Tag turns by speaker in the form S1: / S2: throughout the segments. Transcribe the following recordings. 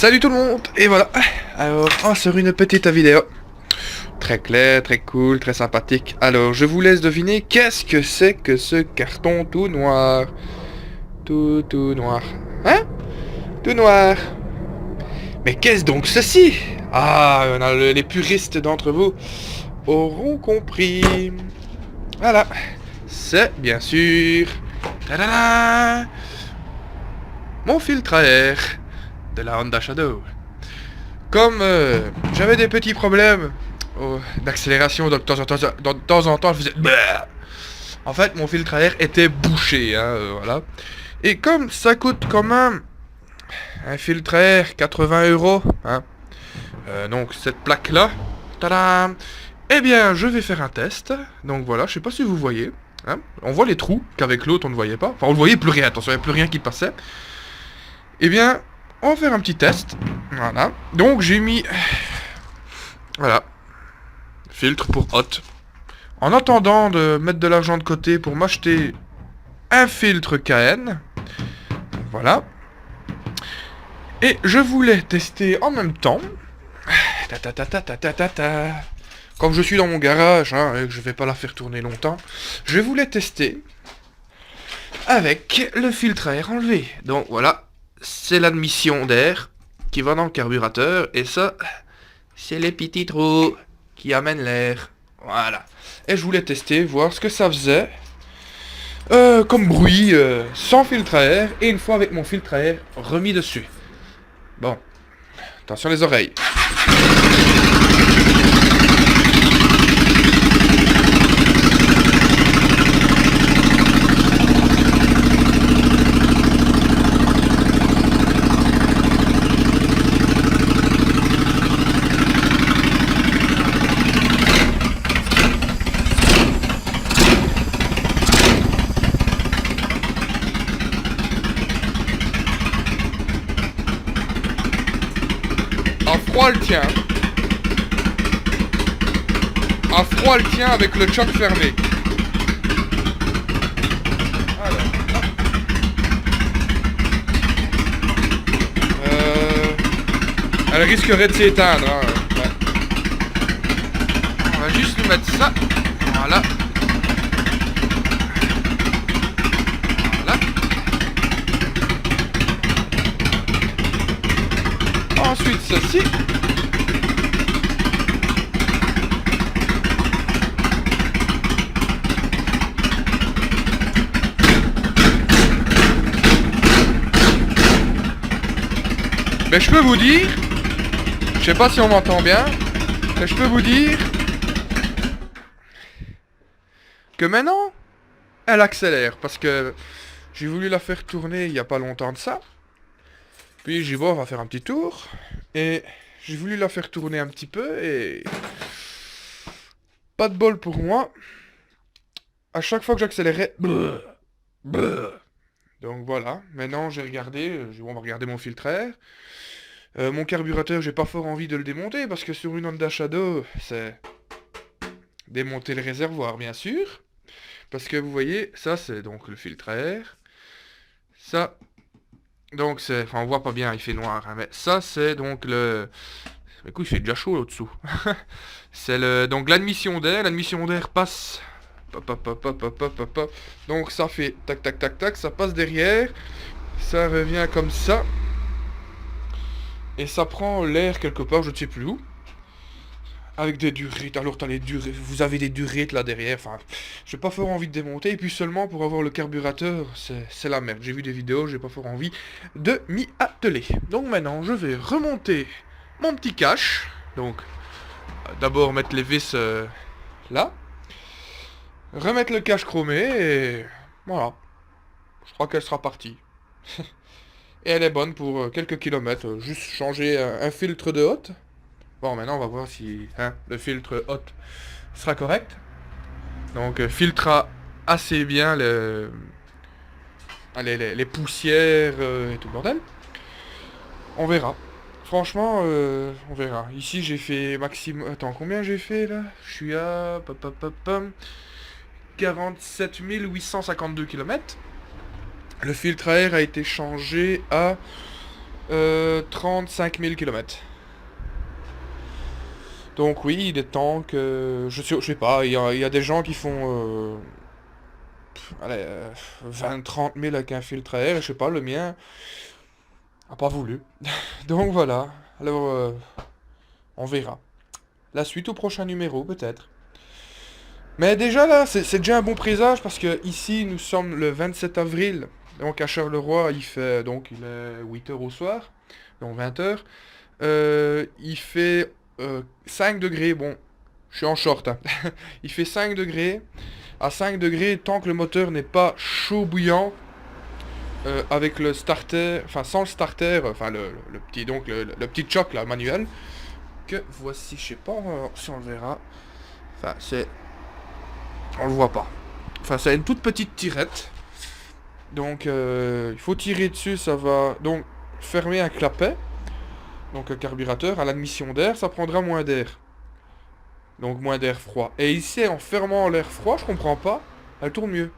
S1: Salut tout le monde. Et voilà. Alors, on sort une petite vidéo. Très clair, très cool, très sympathique. Alors, je vous laisse deviner qu'est-ce que c'est que ce carton tout noir. Tout noir. Hein? Tout noir. Mais qu'est-ce donc ceci? Ah, on a les puristes d'entre vous auront compris. Voilà. C'est bien sûr... Tadada, mon filtre à air de la Honda Shadow. Comme j'avais des petits problèmes d'accélération, donc de temps en temps je faisais... En fait, mon filtre à air était bouché, hein, voilà. Et comme ça coûte quand même un filtre à air 80 €, hein, donc cette plaque-là, tadam, eh bien, je vais faire un test. Donc voilà, je sais pas si vous voyez, hein, on voit les trous qu'avec l'autre on ne voyait pas. Enfin, on ne voyait plus rien, attention, il n'y avait plus rien qui passait. Eh bien, on va faire un petit test. Voilà. Donc j'ai mis... Voilà. Filtre pour hot. En attendant de mettre de l'argent de côté pour m'acheter un filtre KN. Voilà. Et je voulais tester en même temps. Comme je suis dans mon garage, hein, et que je vais pas la faire tourner longtemps, je voulais tester avec le filtre à air enlevé. Donc voilà. C'est l'admission d'air qui va dans le carburateur. Et ça, c'est les petits trous qui amènent l'air. Voilà. Et je voulais tester, voir ce que ça faisait. Comme bruit, sans filtre à air. Et une fois avec mon filtre à air remis dessus. Bon. Attention les oreilles. À froid le tien. À froid le tien avec le choc fermé. Alors. Elle risquerait de s'éteindre. Hein. Ouais. On va juste lui mettre ça. Voilà. Voilà. Ensuite ceci. Mais je peux vous dire, je sais pas si on m'entend bien, mais je peux vous dire que maintenant, elle accélère, parce que j'ai voulu la faire tourner il y a pas longtemps de ça. Puis j'y vais, on va faire un petit tour, et j'ai voulu la faire tourner un petit peu, et pas de bol pour moi. À chaque fois que j'accélérais, donc voilà, maintenant j'ai regardé, on va regarder mon filtre à air. Mon carburateur, j'ai pas fort envie de le démonter, parce que sur une Honda Shadow, c'est démonter le réservoir, bien sûr. Parce que vous voyez, ça c'est donc le filtre à air. Ça, donc c'est... Enfin, on voit pas bien, il fait noir, hein, mais ça c'est donc le... Écoute, il fait déjà chaud là-dessous. C'est le... Donc l'admission d'air passe... Pop, pop, pop, pop, pop, pop, pop, pop. Donc ça fait tac, tac, tac, tac, ça passe derrière. Ça revient comme ça. Et ça prend l'air quelque part, je ne sais plus où. Avec des durettes. Alors t'as les durettes, vous avez des durettes là derrière. Enfin, j'ai pas fort envie de démonter. Et puis seulement pour avoir le carburateur, c'est la merde. J'ai vu des vidéos, j'ai pas fort envie de m'y atteler. Donc maintenant, je vais remonter mon petit cache. Donc, d'abord mettre les vis là. Remettre le cache chromé et voilà. Je crois qu'elle sera partie. Et elle est bonne pour quelques kilomètres. Juste changer un filtre de hotte. Bon, maintenant on va voir si hein, le filtre hot sera correct. Donc filtrera assez bien les poussières et tout le bordel. On verra. Franchement, on verra. Ici j'ai fait maximum... Attends, combien j'ai fait là? Je suis à... 47 852 km. Le filtre à air a été changé à 35 000 km. Donc oui, il est temps que... Je sais pas, il y a des gens qui font... allez, 20-30 000 avec un filtre à air, et je sais pas, le mien a pas voulu. Donc voilà, alors on verra. La suite au prochain numéro, peut-être. Mais déjà là, c'est déjà un bon présage parce que ici, nous sommes le 27 avril. Donc à Charleroi, il est 8 heures au soir, donc 20 heures. Il fait 5 degrés, bon, je suis en short, hein. Il fait 5 degrés. À 5 degrés, tant que le moteur n'est pas chaud bouillant, avec le starter, enfin sans le starter, enfin le petit, donc le petit choc là, manuel, que voici, je sais pas si on le verra. Enfin, on le voit pas. Enfin, c'est une toute petite tirette. Donc, il faut tirer dessus, ça va donc fermer un clapet. Donc, un carburateur, à l'admission d'air, ça prendra moins d'air. Donc, moins d'air froid. Et ici, en fermant l'air froid, je comprends pas, elle tourne mieux.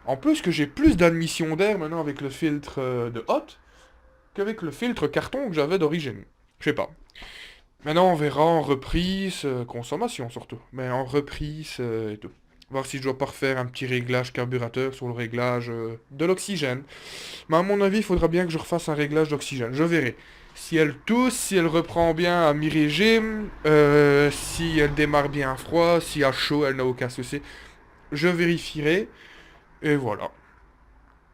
S1: En plus que j'ai plus d'admission d'air maintenant avec le filtre de Hot qu'avec le filtre carton que j'avais d'origine. Je sais pas. Maintenant, on verra en reprise, consommation surtout. Mais en reprise et tout. Voir si je dois pas refaire un petit réglage carburateur sur le réglage de l'oxygène. Mais à mon avis, il faudra bien que je refasse un réglage d'oxygène. Je verrai. Si elle tousse, si elle reprend bien à mi-régime, si elle démarre bien à froid, si à chaud, elle n'a aucun souci. Je vérifierai. Et voilà.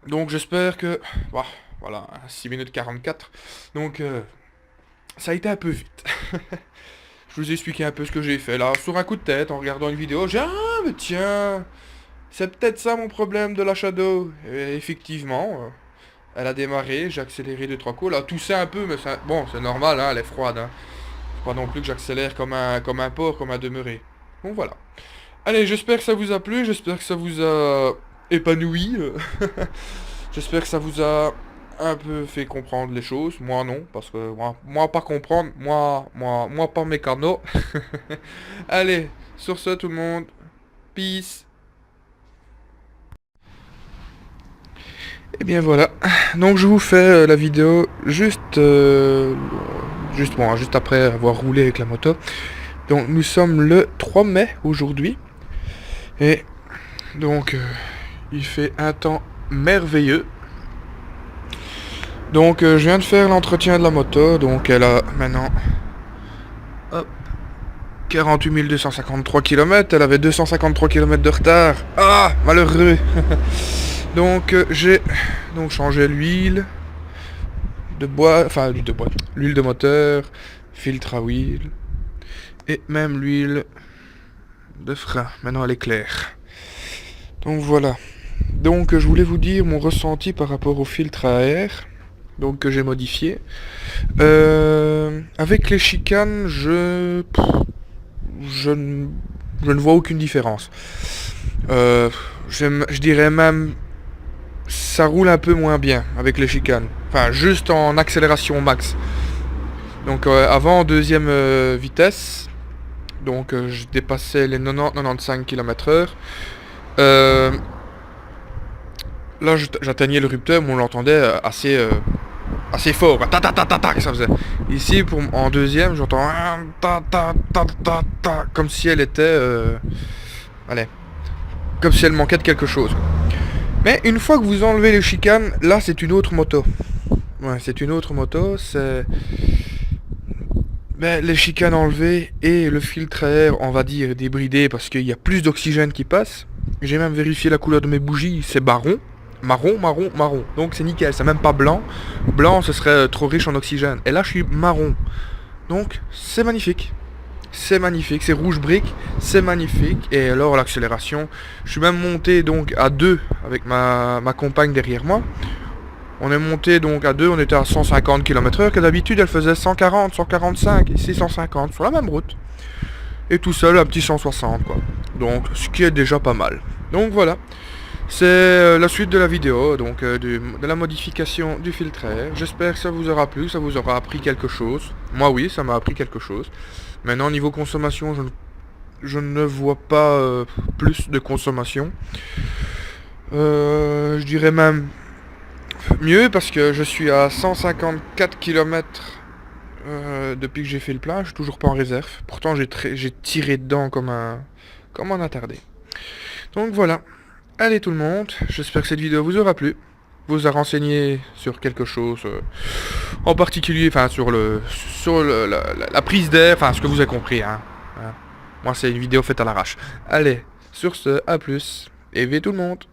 S1: Donc j'espère que... Bah, voilà, 6 minutes 44. Donc ça a été un peu vite. Je vous ai expliqué un peu ce que j'ai fait là, sur un coup de tête, en regardant une vidéo. J'ai ah mais tiens, c'est peut-être ça mon problème de la Shadow. Et effectivement, elle a démarré, j'ai accéléré 2-3 coups. Elle a toussé un peu, mais bon, c'est normal, hein, elle est froide. Hein. C'est pas non plus que j'accélère comme un porc, comme un demeuré. Donc voilà. Allez, j'espère que ça vous a plu, j'espère que ça vous a épanoui. J'espère que ça vous a un peu fait comprendre les choses. Moi non, parce que moi pas comprendre, moi pas mécano. Allez, sur ce tout le monde, peace. Et bien voilà. Donc je vous fais la vidéo juste après avoir roulé avec la moto. Donc nous sommes le 3 mai aujourd'hui. Et donc il fait un temps merveilleux. Donc je viens de faire l'entretien de la moto. Donc elle a maintenant 48 253 km. Elle avait 253 km de retard. Ah, malheureux. Donc j'ai donc changé l'huile de bois, enfin l'huile de bois, l'huile de moteur, filtre à huile et même l'huile de frein. Maintenant elle est claire. Donc voilà. Donc je voulais vous dire mon ressenti par rapport au filtre à air, donc que j'ai modifié. Avec les chicanes, je ne vois aucune différence. Je dirais même ça roule un peu moins bien avec les chicanes. Enfin, juste en accélération max. Donc avant en deuxième vitesse, donc je dépassais les 90-95 km/h. Là, j'atteignais le rupteur, mais on l'entendait assez fort. Ta ta ta ta ta que ça faisait. Ici, en deuxième, j'entends ta ta ta ta ta comme si elle était, allez, comme si elle manquait de quelque chose. Mais une fois que vous enlevez les chicanes, là, c'est une autre moto. Ouais, c'est une autre moto. C'est les chicanes enlevées et le filtre à air, on va dire, débridé parce qu'il y a plus d'oxygène qui passe. J'ai même vérifié la couleur de mes bougies, c'est marron. Marron, marron, marron. Donc c'est nickel, c'est même pas blanc. Blanc, ce serait trop riche en oxygène. Et là, je suis marron. Donc, c'est magnifique. C'est magnifique, c'est rouge brique, c'est magnifique. Et alors, l'accélération, je suis même monté donc à 2 avec ma compagne derrière moi. On est monté donc à 2, on était à 150 km/h, que d'habitude elle faisait 140, 145, ici 150, sur la même route. Et tout seul, un petit 160 quoi. Donc, ce qui est déjà pas mal. Donc voilà. C'est la suite de la vidéo, donc de la modification du filtre à air. J'espère que ça vous aura plu, ça vous aura appris quelque chose. Moi oui, ça m'a appris quelque chose. Maintenant, niveau consommation, je ne vois pas plus de consommation. Je dirais même... Mieux parce que je suis à 154 km depuis que j'ai fait le plein, je suis toujours pas en réserve. Pourtant j'ai tiré dedans comme un attardé. Donc voilà. Allez tout le monde, j'espère que cette vidéo vous aura plu. Vous a renseigné sur quelque chose en particulier, enfin la prise d'air, enfin ce que vous avez compris. Hein. Moi c'est une vidéo faite à l'arrache. Allez, sur ce, à plus, et vive tout le monde.